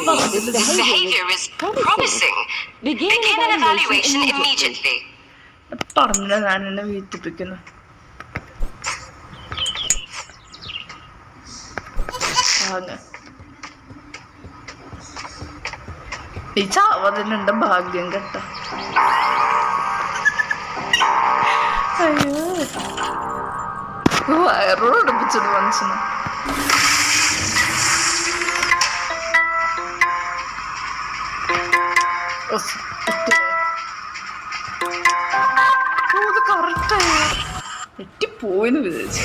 His behavior is promising. Begin an evaluation immediately. പറഞ്ഞില്ല, ഞാൻ എന്നെ വീട്ടിപ്പിക്കുന്നു. ഈ ചാവതിനുണ്ട് ഭാഗ്യം കേട്ട. അയ്യോ, വയറോട് അടുപ്പിച്ചത് മനുഷ്യന്. കറക്റ്റായി എത്തിപ്പോയിന്ന് വിചാരിച്ചു.